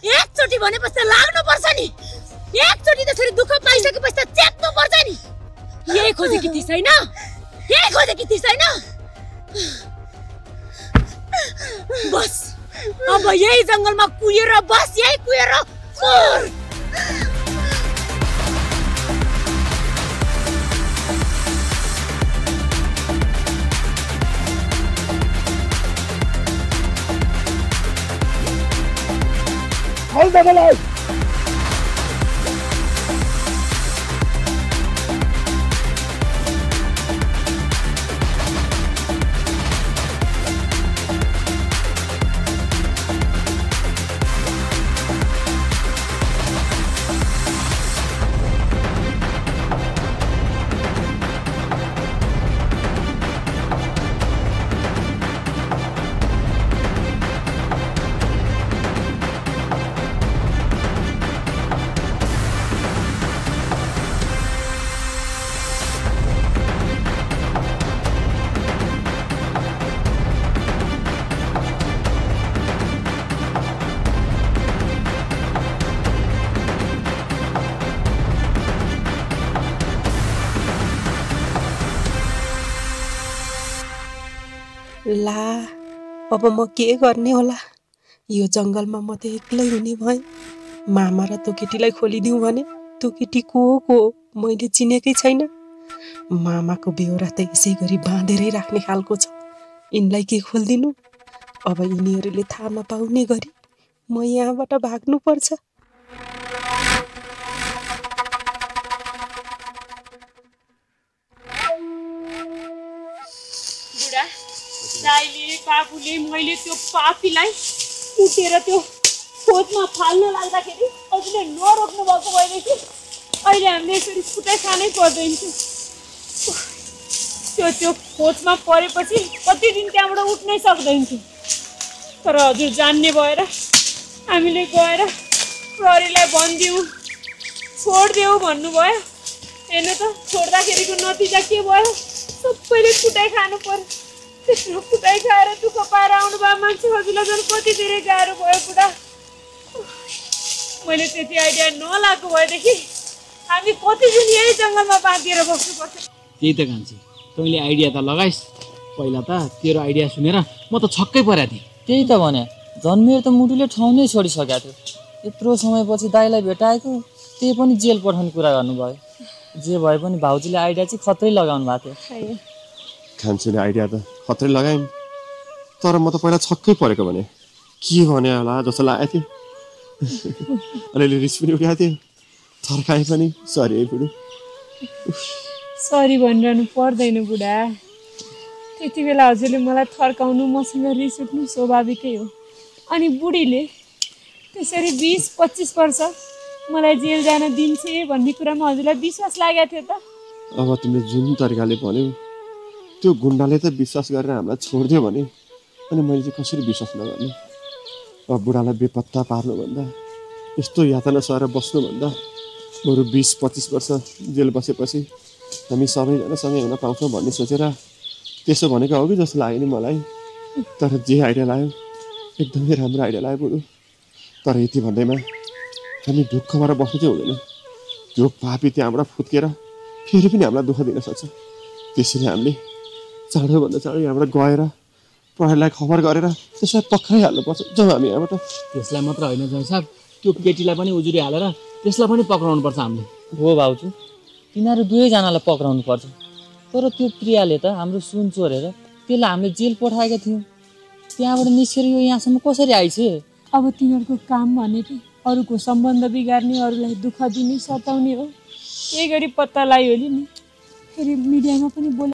एकचोटी भनेपछि त लाग्नु पर्छ नि। एकचोटी त्यसरी दुःख पाइसकेपछि त चेत्नु पर्छ नि। यही खोजेकी थिइस् हैन? यही खोजेकी थिइस् हैन? बस अब यही जंगलमा कुएर बस, यही कुएर कुर। Hold the line. ला अब म के गर्ने होला? यो जंगलमा म त एक्लै हुने भए। मामा र त्यो केटीलाई खोलिदिउँ भने त्यो केटी को हो मैले चिनेकै छैन। मामाको बेहोरा त यसै गरी बाँधेरै राख्ने खालको छ। यिनलाई के खोलिदिनु? अब यिनीहरूले थाहा नपाउने गरी म यहाँबाट भाग्नु पर्छ। बुढा दाइले बाबुले मैले त्यो पापीलाई उठेर त्यो खोजमा फाल्न लाग्दाखेरि हजुरले नरोक्नु भएको भएदेखि अहिले हामीले यसरी फुटाइ खानै पर्दैन थियो। त्यो खोजमा परेपछि कति दिन त्यहाँबाट उठ्नै सक्दैन थियो। तर हजुर जान्ने भएर हामीले गएर प्रहरीलाई भनिदिउँ, छोडिदेऊ भन्नुभयो। हेर्नु त छोड्दाखेरिको नतिजा के भयो? सबैले फुटाइ खानु पर्यो। त्यत्रो फुटाइ खाएर दुःख पाएर आउनुभयो मान्छे हजुरलाई झन् कति धेरै गाह्रो भयो बुढा। मैले त्यति आइडिया नलाएको भएदेखि हामी कति दिन यही जङ्गलमा बाँधिएर बस्नुपर्छ। त्यही त कान्छी, तैँले आइडिया त लगाइस्। पहिला त तेरो आइडिया सुनेर म त छक्कै परेको थिएँ। त्यही त भने, जन्मेर त मुटुले ठाउँ नै छोडिसकेको थियो। यत्रो समयपछि दाइलाई भेटाएको, त्यही पनि जेल पठाउने कुरा गर्नुभयो। जे भए पनि भाउजूले आइडिया चाहिँ खत्रै लगाउनु भएको थियो। कान्छीले आइडिया त खत्रै लगाइन्, तर म त पहिला छक्कै परेको भने के भने होला जस्तो लागेको थियो। अलिअलि रिस पनि उठेको थियो, थर्काएँ पनि। सरी है बुढी। सरी भनिरहनु पर्दैन बुढा। त्यति बेला हजुरले मलाई थर्काउनु, मसँग रिस उठ्नु स्वाभाविकै हो। अनि बुढीले त्यसरी 20-25 वर्ष मलाई जेल जान दिन्छ भन्ने कुरामा हजुरलाई विश्वास लागेको थियो त? अब तिमीले जुन तरिकाले भन्यौ त्यो गुन्डाले त विश्वास गरेर हामीलाई छोडिदियो भने अनि मैले चाहिँ कसरी विश्वास नगर्नु? अब बुढालाई बेपत्ता पार्नुभन्दा, यस्तो यातना सहेर बस्नुभन्दा बरु 20-25 वर्ष जेल बसेपछि हामी सबैजना सँगै हुन पाउँछौँ भन्ने सोचेर त्यसो भनेको हो कि जस्तो लाग्यो नि मलाई। तर जे आइडिया लाग्यो एकदमै राम्रो आइडिया लाग्यो बुढो। तर यति भन्दैमा हामी ढुक्क भएर बस्नु चाहिँ हुँदैन। त्यो पापी त्यहाँबाट फुत्केर फेरि पनि हामीलाई दुःख दिन सक्छ। त्यसैले हामीले चाँडोभन्दा चाँडो यहाँबाट गएर प्रहरीलाई खबर गरेर त्यसलाई पक्राइहाल्नुपर्छ। जाउँ हामी यहाँबाट। त्यसलाई मात्र होइन जय साहब, त्यो केटीलाई पनि उजुरी हालेर त्यसलाई पनि पक्राउनुपर्छ हामीले। हो भाउजू, तिनीहरू दुवैजनालाई पक्राउनु पर्छ। तर त्यो प्रियाले त हाम्रो सुन चोरेर त्यसलाई हामीले जेल पठाएका थियौँ। त्यहाँबाट निस्केर यो यहाँसम्म कसरी आइछ? अब तिनीहरूको काम भनेकै अरूको सम्बन्ध बिगार्ने, अरूलाई दुःख दिने, सताउने हो। यही गरी पत्ता लगाइहाल्यो नि। फेरि मिडियामा पनि बोले